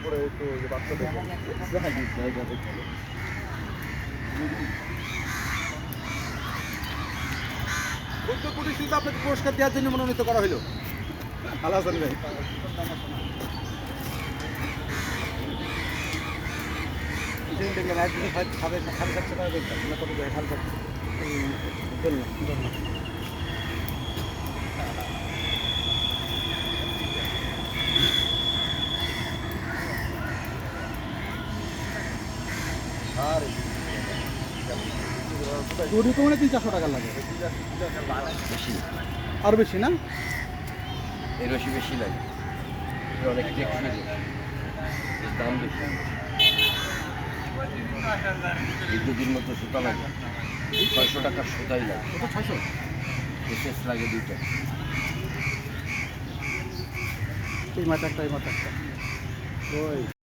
উপরে একটু বাচ্চা দেখেন উত্তর প্রদেশে আপনাকে পুরস্কার দেওয়ার জন্য মনোনীত করা হলো। আল্লাহ হাসান ভাই দেখলেন একদিনে 750 টাকা দেখতাম না কত যায় 750 দড়ি তো মানে 300-400 টাকা লাগে বেশি, আর বেশি না এর বেশি লাগে, অনেক টেকসই, এর দাম বেশি, বিদ্যুতের মতো সুতা লাগে, 600 টাকার সুতাই লাগে, কত 600 এসএস লাগে 2টা। এই মাথা একটা এই মাথা একটা ওই